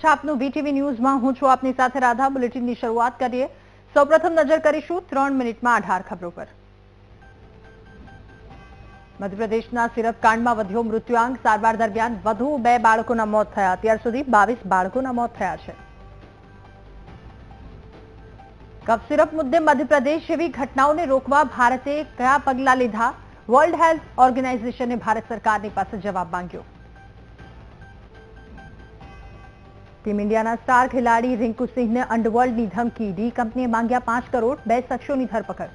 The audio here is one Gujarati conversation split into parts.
સ્વાગત છે આપનું વીટીવી ન્યૂઝમાં। હું છું આપની સાથે રાધા। બુલેટિનની શરૂઆત કરીએ। સૌપ્રથમ નજર કરીશું 3 મિનિટમાં 18 ખબરો પર। મધ્યપ્રદેશના સિરપ કાંડમાં વધ્યો મૃત્યુઆંક। સારવાર દરમિયાન વધુ 2 બાળકોના મોત થયા। અત્યાર સુધી 22 બાળકોના મોત થયા છે। કફ સિરપ મુદ્દે મધ્યપ્રદેશ જેવી ઘટનાઓને રોકવા ભારતે કયા પગલાં લીધા? વર્લ્ડ હેલ્થ ઓર્ગેનાઇઝેશને ભારત સરકારની પાસે જવાબ માંગ્યો। ટીમ ઇન્ડિયાના સ્ટાર ખેલાડી રિંકુ સિંહને અંડરવર્લ્ડની ધમકી। ડી કંપનીએ માંગ્યા 5 કરોડ। 2 શખ્સોની ધરપકડ।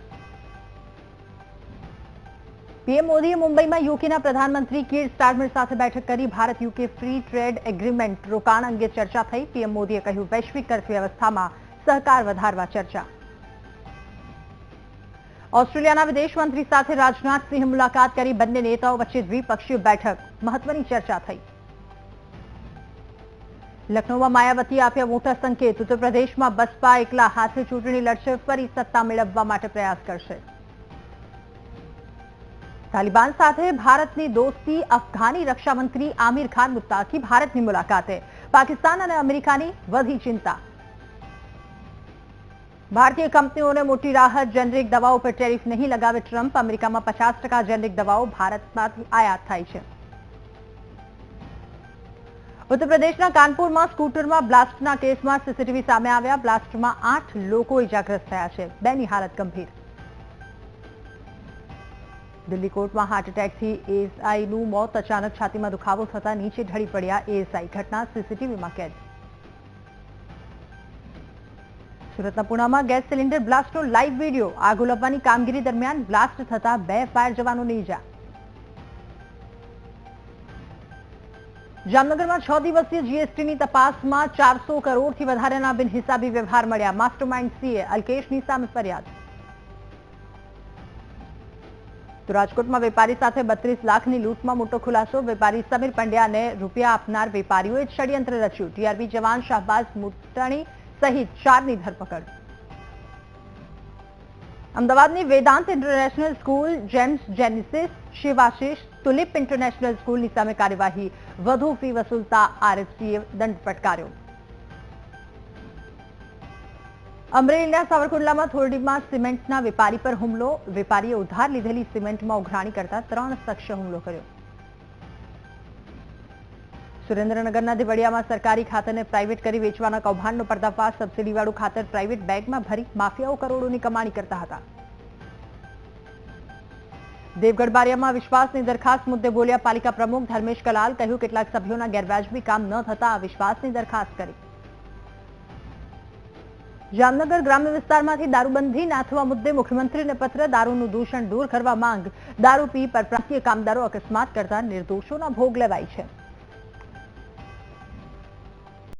પીએમ મોદીએ મુંબઈમાં યુકેના પ્રધાનમંત્રી કીર સ્ટારમર સાથે બેઠક કરી। Bharat UK free trade agreement રોકાણ અંગે ચર્ચા થઈ। પીએમ મોદીએ કહ્યું, વૈશ્વિક અર્થવ્યવસ્થામાં સહકાર વધારવા ચર્ચા। ઓસ્ટ્રેલિયાના વિદેશ મંત્રી સાથે રાજનાથ સિંહે મુલાકાત કરી। બંને નેતાઓ વચ્ચે દ્વિપક્ષીય બેઠક। મહત્વની ચર્ચા થઈ। લખનૌમાં માયાવતીએ આપ્યા મોટા સંકેત। ઉત્તર પ્રદેશમાં બસપા એકલા હાથે ચૂંટણી લડશે। ફરી સત્તા મેળવવા માટે પ્રયાસ કરશે। તાલિબાન સાથે ભારતની દોસ્તી। અફઘાની રક્ષામંત્રી આમિર ખાન મુત્તાકી ભારતની મુલાકાતે। પાકિસ્તાન અને અમેરિકાની વધી ચિંતા। ભારતીય કંપનીઓને મોટી રાહત। જેનેરિક દવાઓ પર ટેરિફ નહીં લગાવે ટ્રમ્પ। અમેરિકામાં 50% જેનેરિક દવાઓ ભારતમાંથી આયાત થાય છે। ઉત્તર પ્રદેશના કાનપુરમાં સ્કૂટરમાં બ્લાસ્ટના કેસમાં સીસીટીવી સામે આવ્યા। બ્લાસ્ટમાં 8 લોકો ઇજાગ્રસ્ત થયા છે। 2ની હાલત ગંભીર। દિલ્હી કોર્ટમાં હાર્ટ એટેકથી એએસઆઈનું મોત। અચાનક છાતીમાં દુખાવો થતા નીચે ઢળી પડ્યા એએસઆઈ। ઘટના સીસીટીવીમાં કેદ। સુરતના પુણામાં ગેસ સિલિન્ડર બ્લાસ્ટનો લાઈવ વીડિયો। આગ ઓલવવાની કામગીરી દરમિયાન બ્લાસ્ટ થતા 2 ફાયર જવાનોને ઇજા। જામનગરમાં 6 દિવસીય જીએસટીની તપાસમાં 400 કરોડથી વધારેના બિનહિસાબી વ્યવહાર મળ્યા। માસ્ટરમાઇન્ડ સીએ અલ્કેશની સામે ફરિયાદ। તો રાજકોટમાં વેપારી સાથે 32 લાખની લૂંટમાં મોટો ખુલાસો। વેપારી સમીર પંડ્યાને રૂપિયા આપનાર વેપારીઓએ ષડયંત્ર રચ્યું। ટીઆરબી જવાન શાહબાઝ મુટાણી સહિત 4ની ધરપકડ। અમદાવાદની Vedant international school, Gems Genesis, Shivashish, Tulip international સ્કૂલની સામે કાર્યવાહી। વધુ ફી વસૂલતા આરએફસીએ દંડ ફટકાર્યો। અમરેલીના સાવરકુંડલામાં થોરડીમાં સિમેન્ટના વેપારી પર હુમલો। વેપારીએ ઉધાર લીધેલી સિમેન્ટમાં ઉઘરાણી કરતા 3 શખ્સે હુમલો કર્યો। સુરેન્દ્રનગરના દેવળિયામાં સરકારી ખાતરને પ્રાઇવેટ કરી વેચવાના કૌભાંડનો પર્દાફાશ। સબસિડીવાળું ખાતર પ્રાઇવેટ બેગમાં ભરી માફિયાઓ કરોડોની કમાણી કરતા હતા। દેવગઢ બારિયામાં વિશ્વાસની દરખાસ્ત મુદ્દે બોલ્યા પાલિકા પ્રમુખ ધર્મેશ કલાલ। કહ્યું, કેટલાક સભ્યોના ગેરવાજબી કામ ન થતા આ વિશ્વાસની દરખાસ્ત કરી। જામનગર ગ્રામ્ય વિસ્તારમાંથી દારૂબંધી નાથવા મુદ્દે મુખ્યમંત્રીને પત્ર। દારૂનું દૂષણ દૂર કરવા માંગ। દારૂ પી પરપ્રાંતીય કામદારો અકસ્માત કરતા નિર્દોષોના ભોગ લેવાય છે।